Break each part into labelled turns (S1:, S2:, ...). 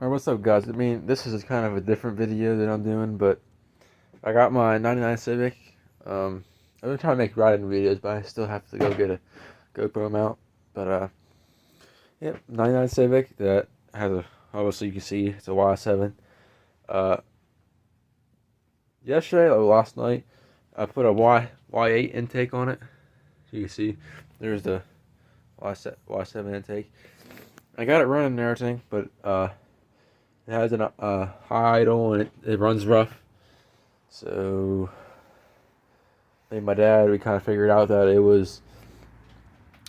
S1: Alright, what's up, guys? I mean, this is kind of a different video that I'm doing, but I got my 99 Civic. I've been trying to make riding videos, but I still have to go get a GoPro mount. But, yep, 99 Civic that has a, obviously you can see it's a Y7. Uh, Yesterday, or last night, I put a Y8 intake on it. So you can see there's the Y7 intake. I got it running and everything, but, it has a high idle and it runs rough. So, me and my dad, we kind of figured out that it was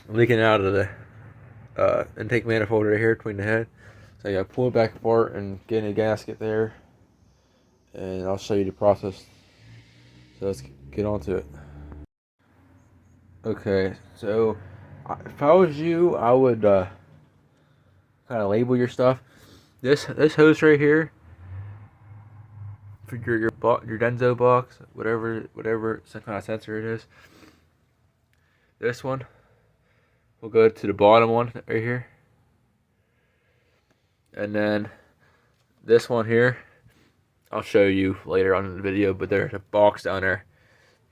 S1: leaking out of the intake manifold right here between the head. So I got to pull it back apart and get a gasket there. And I'll show you the process. So let's get on to it. Okay, so if I was you, I would kind of label your stuff. This hose right here for your Denso box, whatever some kind of sensor it is. This one will go to the bottom one right here, and then this one here, I'll show you later on in the video. But there's a box down there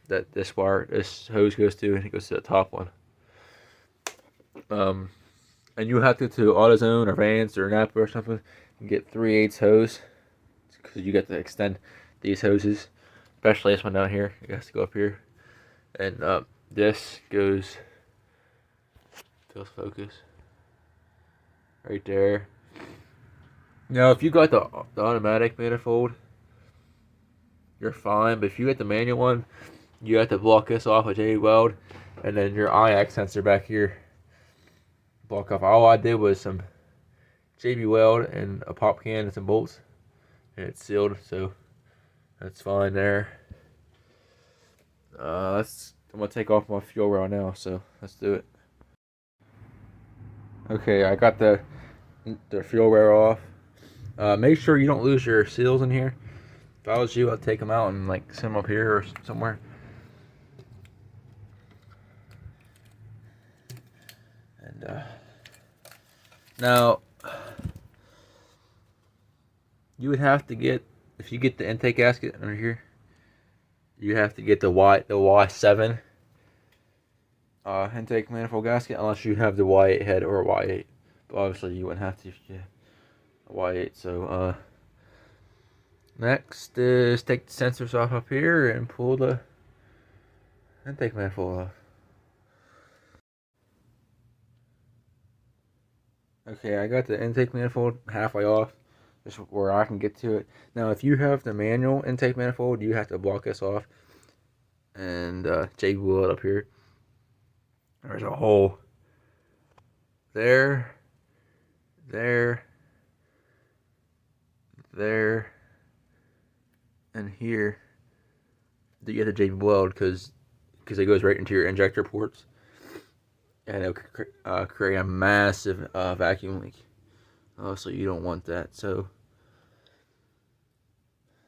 S1: that this hose goes to, and it goes to the top one. And you have to go to AutoZone or Vans or Napa or something and get 3/8 hose, because you get to extend these hoses, especially this one down here. It has to go up here, and this goes, focus right there. Now, if you got the automatic manifold, you're fine. But if you get the manual one, you have to block this off with J-Weld, and then your IX sensor back here block off. All I did was some JB Weld and a pop can and some bolts, and it's sealed, so that's fine there. I'm gonna take off my fuel rail now, so let's do it. Okay, I got the fuel rail off. Make sure you don't lose your seals in here. If I was you, I'd take them out and like set them up here or somewhere. And now you would have to get, if you get the intake gasket under here, you have to get the Y7 intake manifold gasket, unless you have the Y8 head or a Y8. But obviously you wouldn't have to if you had a Y8. So next is take the sensors off up here and pull the intake manifold off. Okay, I got the intake manifold halfway off, just where I can get to it. Now, if you have the manual intake manifold, you have to block this off and J-Weld it up here. There's a hole there, and here that you have to J-Weld, because it goes right into your injector ports, and it'll create a massive vacuum leak. So you don't want that. So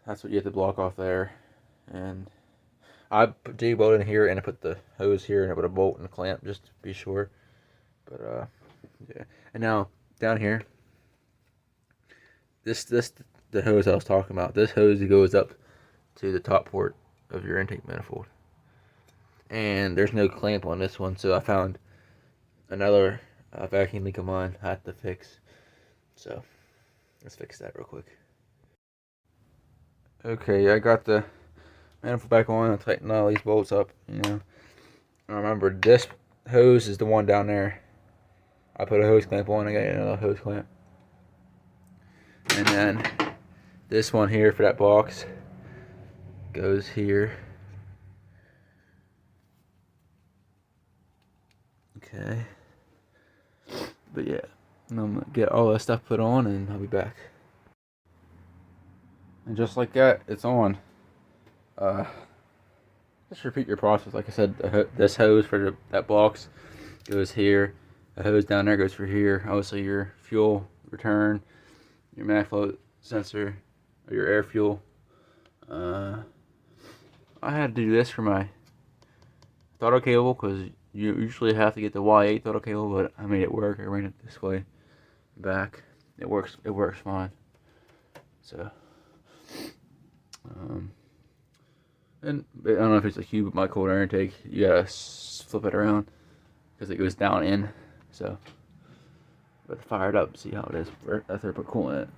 S1: that's what you have to block off there. And I put J-Bolt in here, and I put the hose here, and I put a bolt and a clamp just to be sure. But yeah. And now down here, this the hose I was talking about. This hose goes up to the top port of your intake manifold, and there's no clamp on this one, so I found another vacuum leak of mine I had to fix. So let's fix that real quick. Okay, I got the manifold back on. I tightened all these bolts up. And remember, this hose is the one down there. I put a hose clamp on. I got another hose clamp, and then this one here for that box goes here. Okay. But yeah, I'm gonna get all that stuff put on, and I'll be back. And just like that, it's on. Just repeat your process. Like I said, this hose for that box goes here. The hose down there goes for here. Obviously, your fuel return, your manifold sensor, or your air fuel. I had to do this for my throttle cable, because you usually have to get the Y8 throttle cable, but I made it work. I ran it this way, back. It works fine.
S2: So, and I don't know if it's a hue, but my cold air intake, you gotta flip it around because it goes down in. So, but fire it up, see how it is. That's pretty cool in it.